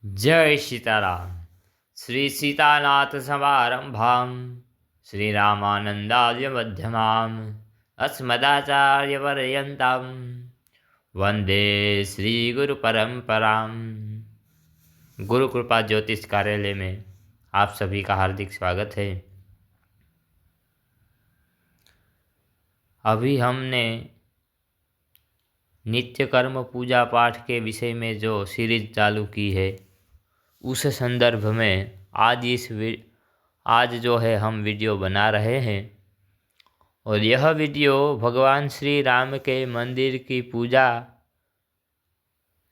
जय सीताराम। श्री सीतानाथ समारंभां श्री रामानंदार्य मध्यमाम् अस्मदाचार्य पर्यन्तां वंदे श्री गुरु परंपरां। गुरु कृपा ज्योतिष कार्यालय में आप सभी का हार्दिक स्वागत है। अभी हमने नित्य कर्म पूजा पाठ के विषय में जो सीरीज चालू की है, उस संदर्भ में आज जो है हम वीडियो बना रहे हैं। और यह वीडियो भगवान श्री राम के मंदिर की पूजा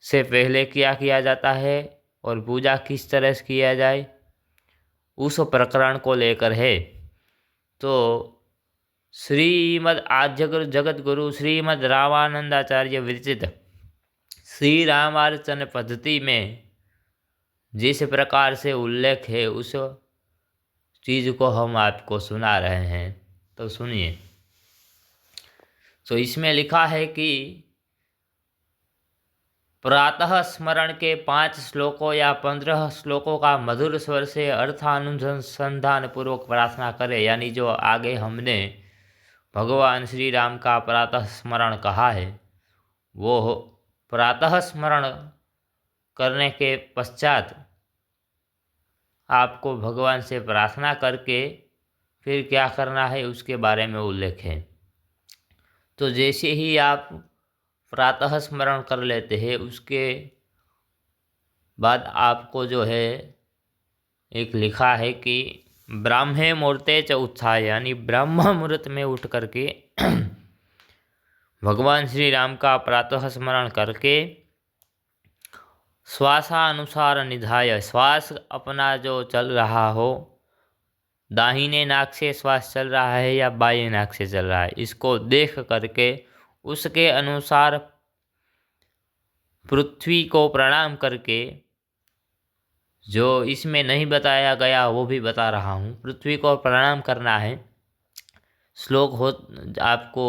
से पहले क्या किया जाता है और पूजा किस तरह से किया जाए, उस प्रकरण को लेकर है। तो श्रीमद् आद्य जगत गुरु श्रीमद् रामानंदाचार्य विरचित श्री रामार्चन पद्धति में जिस प्रकार से उल्लेख है, उस चीज़ को हम आपको सुना रहे हैं। तो सुनिए। तो इसमें लिखा है कि प्रातः स्मरण के 5 श्लोकों या 15 श्लोकों का मधुर स्वर से अर्थानुसंधान पूर्वक प्रार्थना करें। यानी जो आगे हमने भगवान श्री राम का प्रातः स्मरण कहा है, वो प्रातः स्मरण करने के पश्चात आपको भगवान से प्रार्थना करके फिर क्या करना है उसके बारे में उल्लेख है। तो जैसे ही आप प्रातः स्मरण कर लेते हैं, उसके बाद आपको जो है एक लिखा है कि ब्राह्मे मुहूर्ते च उत्थाय, यानी ब्रह्म मुहूर्त में उठ करके भगवान श्री राम का प्रातः स्मरण करके श्वासानुसार निधाय, श्वास अपना जो चल रहा हो, दाहिने नाक से श्वास चल रहा है या बाएं नाक से चल रहा है, इसको देख करके उसके अनुसार पृथ्वी को प्रणाम करके, जो इसमें नहीं बताया गया वो भी बता रहा हूँ, पृथ्वी को प्रणाम करना है। श्लोक हो आपको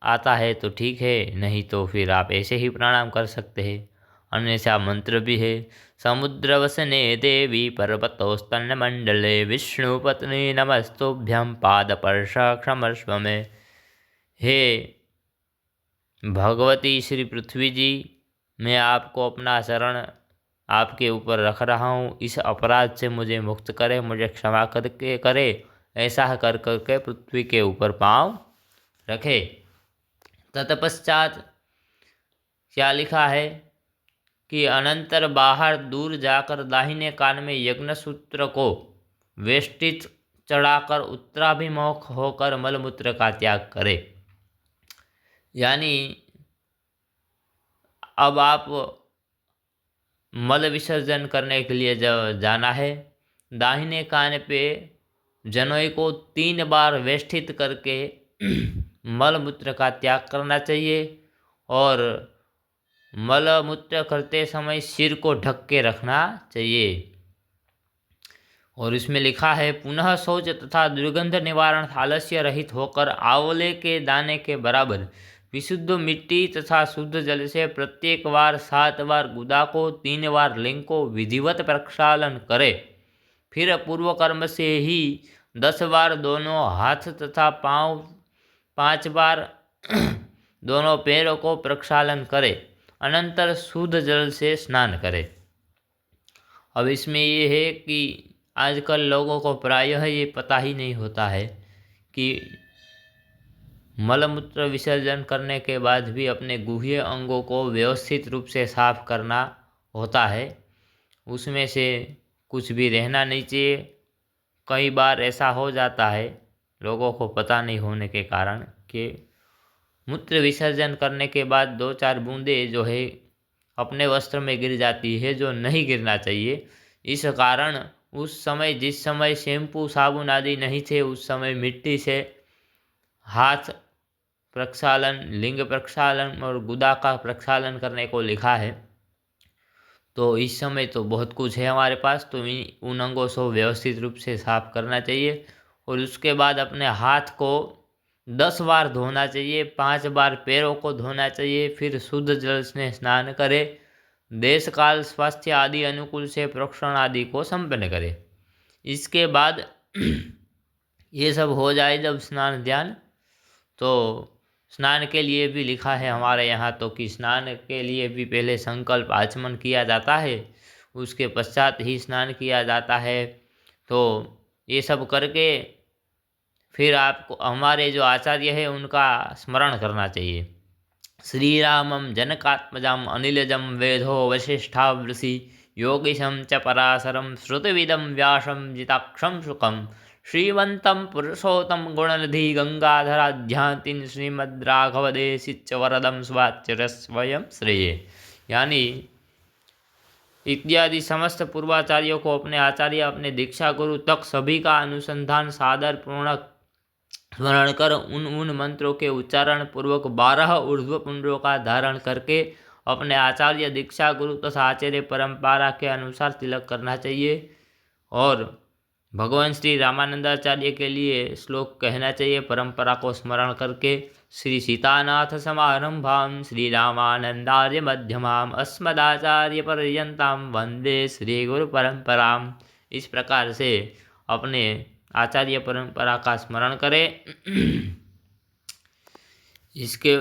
आता है तो ठीक है, नहीं तो फिर आप ऐसे ही प्रणाम कर सकते हैं। अन्यथा मंत्र भी है। समुद्रवसने देवी पर्वतोस्तन मंडले विष्णुपत्नी नमस्तुभ्यं पादपर्श क्षमस्व में। हे भगवती श्री पृथ्वी जी, मैं आपको अपना शरण आपके ऊपर रख रहा हूँ। इस अपराध से मुझे मुक्त करे, मुझे क्षमा करके करे। ऐसा कर करके पृथ्वी के ऊपर पांव रखे। तत्पश्चात क्या लिखा है कि अनंतर बाहर दूर जाकर दाहिने कान में यज्ञ सूत्र को वेष्टित चढ़ाकर उत्तराभिमुख होकर मलमूत्र का त्याग करे। यानी अब आप मल विसर्जन करने के लिए जाना है, दाहिने कान पे जनोई को 3 बार वेष्टित करके मलमूत्र का त्याग करना चाहिए। और मल मूत्र करते समय सिर को ढक के रखना चाहिए। और इसमें लिखा है पुनः शौच तथा दुर्गंध निवारण आलस्य रहित होकर आंवले के दाने के बराबर विशुद्ध मिट्टी तथा शुद्ध जल से प्रत्येक बार 7 बार गुदा को, 3 बार लिंग को विधिवत प्रक्षालन करे। फिर पूर्व कर्म से ही 10 बार दोनों हाथ तथा पांव, 5 बार दोनों पैरों को प्रक्षालन करे। अनंतर शुद्ध जल से स्नान करे। अब इसमें ये है कि आजकल लोगों को प्रायः ये पता ही नहीं होता है कि मलमूत्र विसर्जन करने के बाद भी अपने गुह्य अंगों को व्यवस्थित रूप से साफ करना होता है। उसमें से कुछ भी रहना नहीं चाहिए। कई बार ऐसा हो जाता है लोगों को पता नहीं होने के कारण कि मूत्र विसर्जन करने के बाद 2-4 बूंदें जो है अपने वस्त्र में गिर जाती है, जो नहीं गिरना चाहिए। इस कारण उस समय, जिस समय शैम्पू साबुन आदि नहीं थे, उस समय मिट्टी से हाथ प्रक्षालन, लिंग प्रक्षालन और गुदा का प्रक्षालन करने को लिखा है। तो इस समय तो बहुत कुछ है हमारे पास, तो उन अंगों को व्यवस्थित रूप से साफ करना चाहिए। और उसके बाद अपने हाथ को 10 बार धोना चाहिए, 5 बार पैरों को धोना चाहिए। फिर शुद्ध जल से स्नान करे, देश काल स्वास्थ्य आदि अनुकूल से प्रोक्षण आदि को संपन्न करे। इसके बाद ये सब हो जाए जब स्नान ध्यान, तो स्नान के लिए भी लिखा है हमारे यहाँ तो कि स्नान के लिए भी पहले संकल्प आचमन किया जाता है, उसके पश्चात ही स्नान किया जाता है। तो ये सब करके फिर आपको हमारे जो आचार्य है उनका स्मरण करना चाहिए। श्री रामम जनकात्मजम अनिलजम वेदो वशिष्ठावृषि योगीशम च पराशरम श्रुतिविदम व्यासम जिताक्षम शुकम श्रीमंतम पुरुषोत्तम गुणनिधि गंगाधराध्यातिन श्रीमद्राघवदेशिच वरदम स्वाच्य स्वयं श्रेय। यानी इत्यादि समस्त पूर्वाचार्यों को अपने आचार्य अपने दीक्षा गुरु तक सभी का अनुसंधान सादर पूर्णक स्मरण कर उन मंत्रों के उच्चारण पूर्वक 12 ऊर्ध्व पुंडों का धारण करके अपने आचार्य दीक्षा गुरु तथा आचार्य परंपरा के अनुसार तिलक करना चाहिए। और भगवान श्री रामानंदाचार्य के लिए श्लोक कहना चाहिए परंपरा को स्मरण करके। श्री सीतानाथ समारंभां श्री रामानंदार्य मध्यमाम अस्मदाचार्य पर्यंताम वंदे श्री गुरु परंपराम। इस प्रकार से अपने आचार्य परंपरा का स्मरण करें। इसके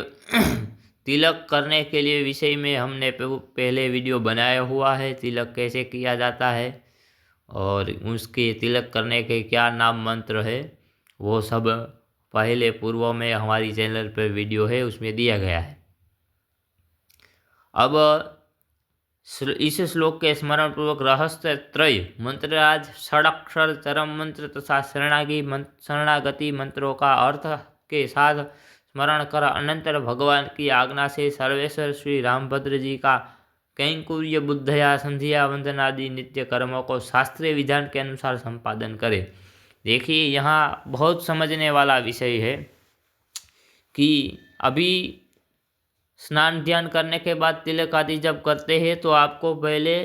तिलक करने के लिए विषय में हमने पहले वीडियो बनाया हुआ है, तिलक कैसे किया जाता है और उसके तिलक करने के क्या नाम मंत्र है, वो सब पहले पूर्व में हमारी चैनल पर वीडियो है उसमें दिया गया है। अब इस श्लोक के स्मरण पूर्वक रहस्य त्रय मंत्रराज षडाक्षर चरम मंत्र तथा शरणागति मंत्रों का अर्थ के साथ स्मरण कर अनंतर भगवान की आज्ञा से सर्वेश्वर श्री रामभद्र जी का कैंकुर्य बुद्धया संध्या वंदन आदि नित्य कर्मों को शास्त्रीय विधान के अनुसार संपादन करे। देखिए यहाँ बहुत समझने वाला विषय है कि अभी स्नान ध्यान करने के बाद तिलक आदि जब करते हैं तो आपको पहले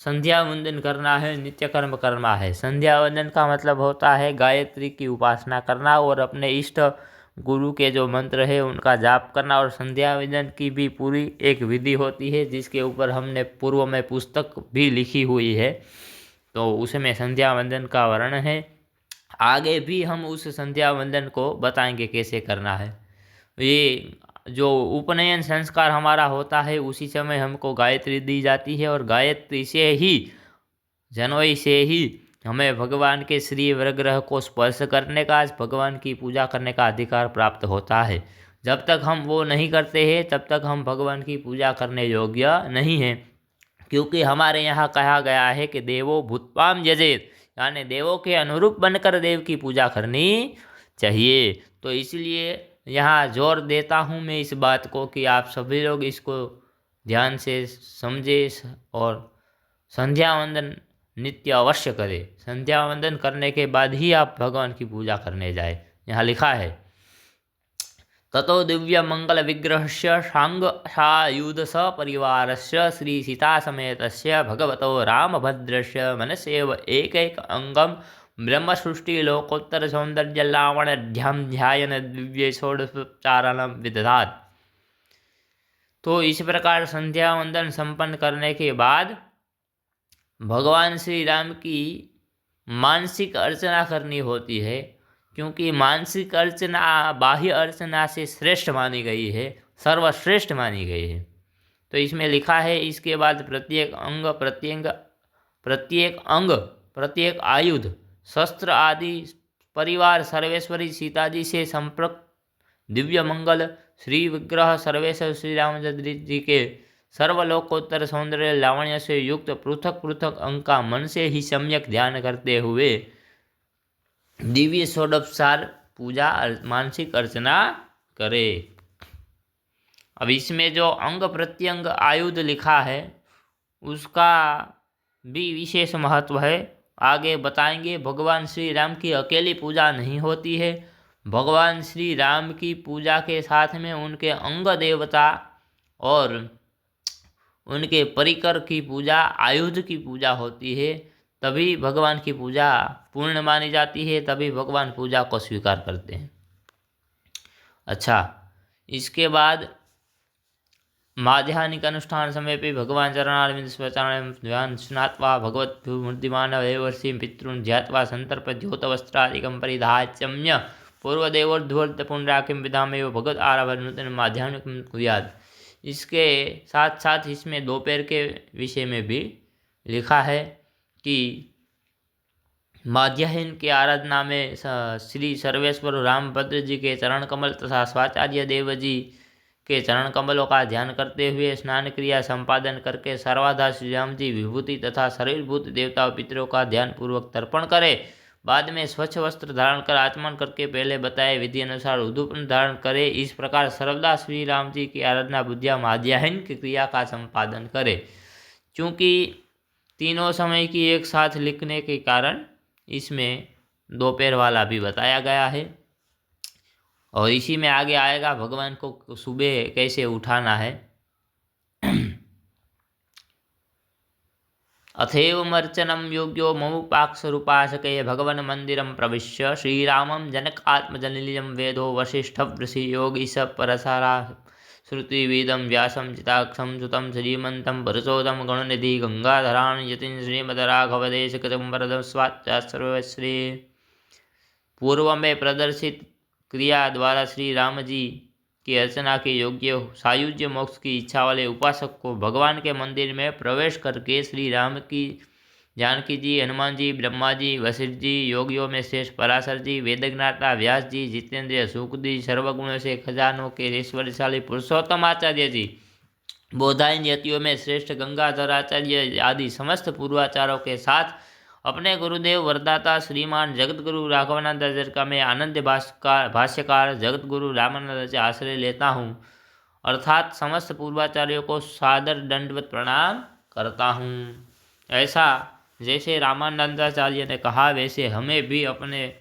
संध्या वंदन करना है, नित्य कर्म करना है। संध्या वंदन का मतलब होता है गायत्री की उपासना करना और अपने इष्ट गुरु के जो मंत्र है उनका जाप करना। और संध्या वंदन की भी पूरी एक विधि होती है जिसके ऊपर हमने पूर्व में पुस्तक भी लिखी हुई है, तो उसमें संध्या वंदन का वर्णन है। आगे भी हम उस संध्या वंदन को बताएंगे कैसे करना है। ये जो उपनयन संस्कार हमारा होता है उसी समय हमको गायत्री दी जाती है और गायत्री से ही जनवरी से ही हमें भगवान के श्री वरग्रह को स्पर्श करने का, भगवान की पूजा करने का अधिकार प्राप्त होता है। जब तक हम वो नहीं करते हैं तब तक हम भगवान की पूजा करने योग्य नहीं हैं, क्योंकि हमारे यहाँ कहा गया है कि देवो भूतपाम यजेत, यानी देवों के अनुरूप बनकर देव की पूजा करनी चाहिए। तो इसलिए यहाँ जोर देता हूँ मैं इस बात को कि आप सभी लोग इसको ध्यान से समझे और संध्या वंदन नित्य अवश्य करें। संध्या वंदन करने के बाद ही आप भगवान की पूजा करने जाए। यहाँ लिखा है ततो दिव्य मंगल विग्रहस्य सांग सायुध सपरिवारस्य श्री सीता समेतस्य भगवतो रामभद्रस्य मनसेव एक अंगम ब्रह्म सृष्टि लोकोत्तर सौंदर्य लावण्याध्याम ध्यान दिव्य षोडशोपचारण विदधात। तो इस प्रकार संध्या वंदन संपन्न करने के बाद भगवान श्री राम की मानसिक अर्चना करनी होती है, क्योंकि मानसिक अर्चना बाह्य अर्चना से श्रेष्ठ मानी गई है, सर्वश्रेष्ठ मानी गई है। तो इसमें लिखा है इसके बाद प्रत्येक अंग प्रत्येक आयुध शस्त्र आदि परिवार सर्वेश्वरी सीता जी से संपर्क दिव्य मंगल श्री विग्रह सर्वेश्वर श्री रामचंद्र जी के सर्वलोकोत्तर सौंदर्य लावण्य से युक्त पृथक पृथक अंग का मन से ही सम्यक ध्यान करते हुए दिव्य षोडशोपचार पूजा मानसिक अर्चना करे। अब इसमें जो अंग प्रत्यंग आयुध लिखा है उसका भी विशेष महत्व है, आगे बताएंगे। भगवान श्री राम की अकेली पूजा नहीं होती है, भगवान श्री राम की पूजा के साथ में उनके अंग देवता और उनके परिकर की पूजा, आयुध की पूजा होती है, तभी भगवान की पूजा पूर्ण मानी जाती है, तभी भगवान पूजा को स्वीकार करते हैं। अच्छा, इसके बाद माध्याह्निक अनुष्ठान समय पे भगवान चरणारविंद स्वचरण ध्यान स्नात्वा भगवत मूर्तिमान वर्षि पितॄन् ध्यात्वा संतर्प्य द्योतवस्त्रादिकं परिधाच्यम्य पूर्वदेवोर्ध्वोर्ध पुण्ड्राकिं विधामेव भगवत आराधन नूतन माध्याह्निक कुर्यात्। इसके साथ साथ इसमें दोपहर के विषय में भी लिखा है कि माध्याह्न की आराधना में श्री सर्वेश्वर रामभद्र जी के चरण कमल तथा स्वाचार्य देव जी के चरण कमलों का ध्यान करते हुए स्नान क्रिया संपादन करके सर्वाधा श्री राम जी विभूति तथा शरीरभूत देवताओं पितरों का ध्यान पूर्वक तर्पण करे। बाद में स्वच्छ वस्त्र धारण कर आचमन करके पहले बताए विधि अनुसार उद्धूपन धारण करे। इस प्रकार सर्वदा श्री राम जी की आराधना बुद्धिया माध्याह्न की क्रिया का संपादन करे। चूँकि तीनों समय की एक साथ लिखने के कारण इसमें दोपहर वाला भी बताया गया है। और इसी में आगे आएगा भगवान को सुबह कैसे उठाना है। अथैवमर्चनं योग्यो ममुपाक्षरूपाशके भगवन् मंदिरं प्रविश्य श्रीरामं जनकात्मजनिलयं वेदो वसिष्ठवृषि योगीश परसारा श्रुतिवेदं व्यासं चिताक्षं सुतं श्रीमन्तं परशोदं गणनिधि गंगाधरान् यतिं श्रीमद्राघवदेशकृतं वरदं स्वात्या सर्वश्री। पूर्व में प्रदर्शित क्रिया द्वारा श्री राम जी की अर्चना के योग्य सायुज्य मोक्ष की इच्छा वाले उपासक को भगवान के मंदिर में प्रवेश करके श्री राम की, जानकी जी, हनुमान जी, ब्रह्मा जी, वशिष्ठ जी, योगियों में श्रेष्ठ पराशर जी, वेदज्ञाता व्यास जी, जितेंद्रिय सुखदी, सर्वगुणों से खजानों के ऐश्वर्यशाली पुरुषोत्तम आचार्य जी, बोधायन यतियों में श्रेष्ठ गंगाधर आचार्य आदि समस्त पूर्वाचारों के साथ अपने गुरुदेव वरदाता श्रीमान जगतगुरु राघवानंदाचार्य का मैं आनंद भाष्यकार जगतगुरु रामानंद से आश्रय लेता हूँ, अर्थात समस्त पूर्वाचार्यों को सादर दंडवत प्रणाम करता हूँ। ऐसा जैसे रामानंदाचार्य ने कहा वैसे हमें भी अपने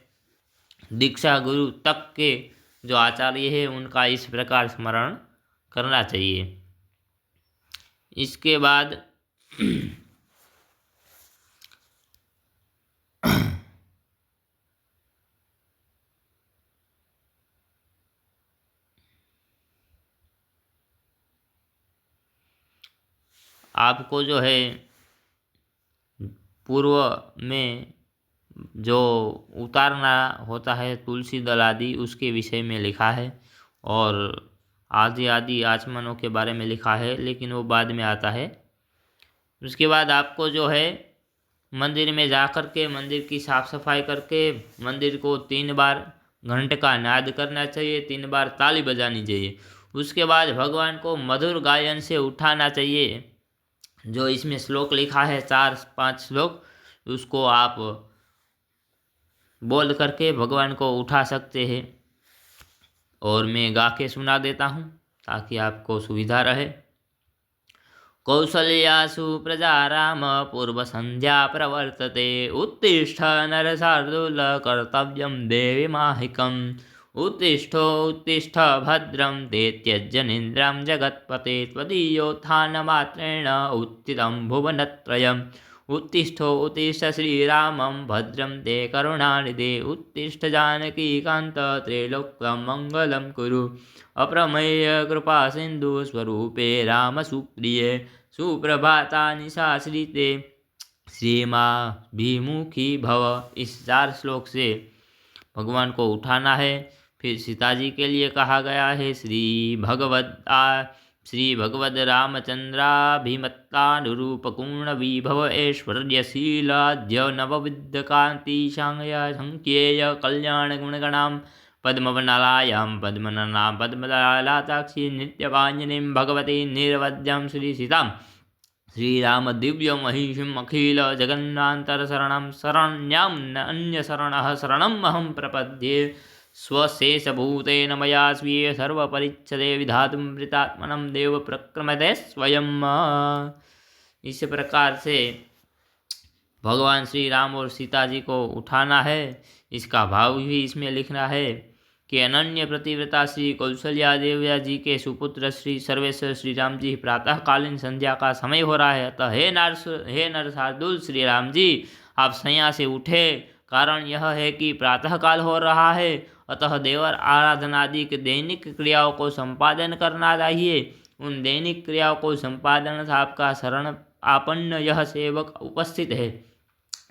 दीक्षा गुरु तक के जो आचार्य है उनका इस प्रकार स्मरण करना चाहिए। इसके बाद आपको जो है पूर्व में जो उतारना होता है तुलसी दल आदि उसके विषय में लिखा है और आदि आदि आचमनों के बारे में लिखा है, लेकिन वो बाद में आता है। उसके बाद आपको जो है मंदिर में जा कर के मंदिर की साफ सफाई करके मंदिर को 3 बार घंटे का नाद करना चाहिए, 3 बार ताली बजानी चाहिए। उसके बाद भगवान को मधुर गायन से उठाना चाहिए। जो इसमें श्लोक लिखा है 4-5 श्लोक, उसको आप बोल करके भगवान को उठा सकते हैं और मैं गा के सुना देता हूँ ताकि आपको सुविधा रहे। कौसल्यासु प्रजा राम पूर्व संध्या प्रवर्तते उत्तिष्ठ नरशार्दूल कर्तव्यं देवी माहिकम् उत्तिष्ठो उत्तिष्ठ भद्रं ते त्यज्य निन्द्रां जगत्पते त्वदीयोत्थानमात्रेण उत्थितं भुवनत्रयम् उत्तिष्ठो उत्तिष्ठ श्रीरामं भद्रं ते करुणानिधे उत्तिष्ठ जानकीकान्त त्रैलोक्यं मङ्गलं कुरु अप्रमेय कृपा सिंधु स्वरूपे राम सुप्रिये सुप्रभाता निशाश्रिते श्रीमा भीमुखी भव। इस 4 श्लोक से भगवान को उठाना है। फिर सीता जी के लिए कहा गया है श्री भगवद रामचंद्राभिमत्तानुरूपपूर्ण विभव ऐश्वर्यशीलाद्य नवविद्य कांति सांगया संख्येय कल्याण गुणगणां पद्मवनलायां पद्मननां पद्मदलाताक्षी नित्यवाञ्जनीं भगवती निर्वद्यां श्रीसीतां श्रीराम दिव्य महिषीम् अखिल जगन्नान्तर शरणं शरण्यां न अन्य शरणः शरणम् अहं प्रपद्ये स्वशेषभूतेन मया स्वीय सर्वपरिच्छदे विधातुं वृतात्मनं देव प्रक्रमते स्वयं। इस प्रकार से भगवान श्री राम और सीता जी को उठाना है। इसका भाव भी इसमें लिखना है कि अनन्य प्रतिव्रता श्री कौशल्या देवया जी के सुपुत्र श्री सर्वेश्वर श्री राम जी प्रातःकालीन संध्या का समय हो रहा है, अतः हे नर शार्दूल श्री राम जी आप सैया से उठे। कारण यह है कि प्रातःकाल हो रहा है, अतः देवर आराधना आदि के दैनिक क्रियाओं को संपादन करना चाहिए। उन दैनिक क्रियाओं को संपादन आपका शरण आपन्न यह सेवक उपस्थित है।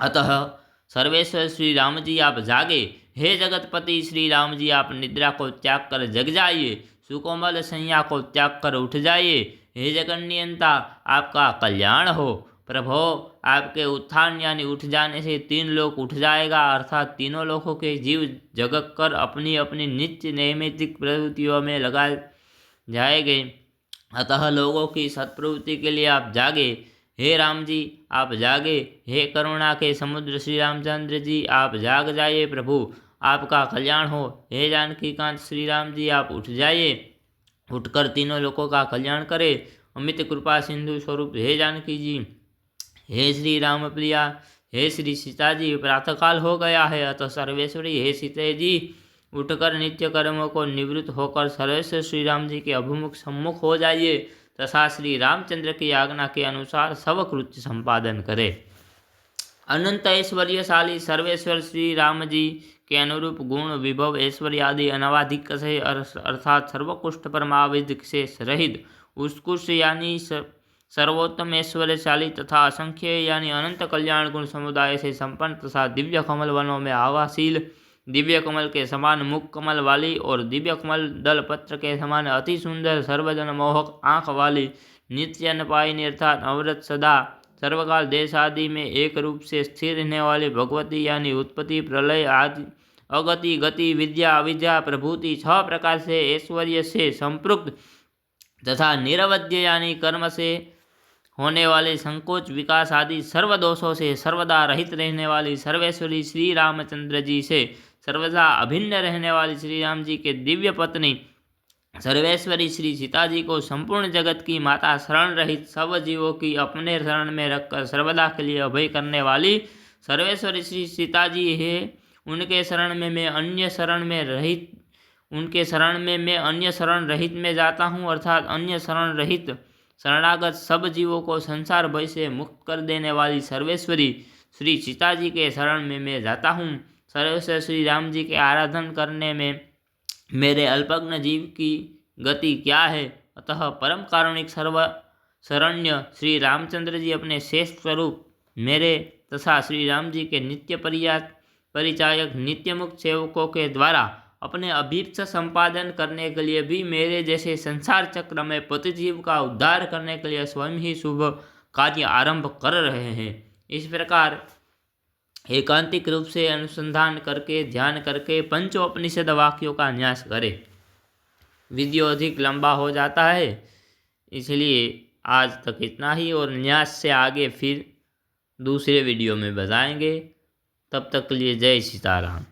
अतः सर्वेश्वर श्री राम जी आप जागे, हे जगतपति श्री राम जी आप निद्रा को त्याग कर जग जाइए, सुकोमल संज्ञा को त्याग कर उठ जाइए, हे जगन्नियंता आपका कल्याण हो। प्रभो आपके उत्थान यानी उठ जाने से 3 लोक उठ जाएगा, अर्थात तीनों लोकों के जीव जगत कर अपनी अपनी नित्य नैमित्तिक प्रवृत्तियों में लगा जाएंगे। अतः लोगों की सत्प्रवृत्ति के लिए आप जागे, हे राम जी आप जागे, हे करुणा के समुद्र श्री रामचंद्र जी आप जाग जाइए, प्रभु आपका कल्याण हो। हे जानकी कांत श्री राम जी आप उठ जाइए, उठकर तीनों लोगों का कल्याण करे। अमित कृपा सिंधु स्वरूप हे जानकी जी, हे श्री राम प्रिया, हे श्री सीता जी प्रातःकाल हो गया है, अतः सर्वेश्वरी हे सीते जी उठकर नित्य कर्मों को निवृत्त होकर सर्वेश्वर श्री राम जी के अभिमुख सम्मुख हो जाइए तथा श्री रामचंद्र की आज्ञा के अनुसार सब कृत्य संपादन करे। अनंत ऐश्वर्यशाली सर्वेश्वर श्री राम जी के अनुरूप गुण विभव ऐश्वर्य आदि अनवाधिक से अर्थात सर्वकुष्ठ परमाविद से रहित उत्कृष्ट यानी सर्वोत्तम ऐश्वर्यशाली तथा असंख्य यानी अनंत कल्याण गुण समुदाय से संपन्न तथा दिव्य कमल वनों में आवासील, दिव्य कमल के समान मुख कमल वाली और दिव्य कमल दल पत्र के समान अति सुंदर सर्वजन मोहक आँख वाली, नित्य अनपायिनी अर्थात अवृत सदा सर्वकाल देश आदि में एक रूप से स्थिर रहने वाली भगवती यानी उत्पत्ति प्रलय आदि अगति गति विद्या अविद्या प्रभूति 6 प्रकार से ऐश्वर्य से संपृक्त तथा निरवध्य यानी कर्म से होने वाले संकोच विकास आदि सर्व दोषों से सर्वदा रहित रहने वाली सर्वेश्वरी श्री रामचंद्र जी से सर्वदा अभिन्न रहने वाली श्री राम जी के दिव्य पत्नी सर्वेश्वरी श्री सीता जी को संपूर्ण जगत की माता शरण रहित सब जीवों की अपने शरण में रखकर सर्वदा के लिए अभय करने वाली सर्वेश्वरी श्री सीता जी है। उनके शरण में मैं अन्य शरण में रहित उनके शरण में मैं अन्य शरण रहित में जाता हूँ, अर्थात अन्य शरण रहित शरणागत सब जीवों को संसार भय से मुक्त कर देने वाली सर्वेश्वरी श्री सीता जी के शरण में मैं जाता हूँ। सर्वेश्वर श्री राम जी के आराधन करने में मेरे अल्पज्ञ जीव की गति क्या है। अतः परम कारुणिक सर्व शरण्य श्री रामचंद्र जी अपने श्रेष्ठ स्वरूप मेरे तथा श्री राम जी के नित्य परिचायक नित्य मुक्त सेवकों के द्वारा अपने अभीप्सा संपादन करने के लिए भी मेरे जैसे संसार चक्र में पतित जीव का उद्धार करने के लिए स्वयं ही शुभ कार्य आरंभ कर रहे हैं। इस प्रकार एकांतिक रूप से अनुसंधान करके ध्यान करके पंचोपनिषद वाक्यों का न्यास करें। वीडियो अधिक लंबा हो जाता है, इसलिए आज तक इतना ही और न्यास से आगे फिर दूसरे वीडियो में बताएंगे। तब तक के लिए जय सीताराम।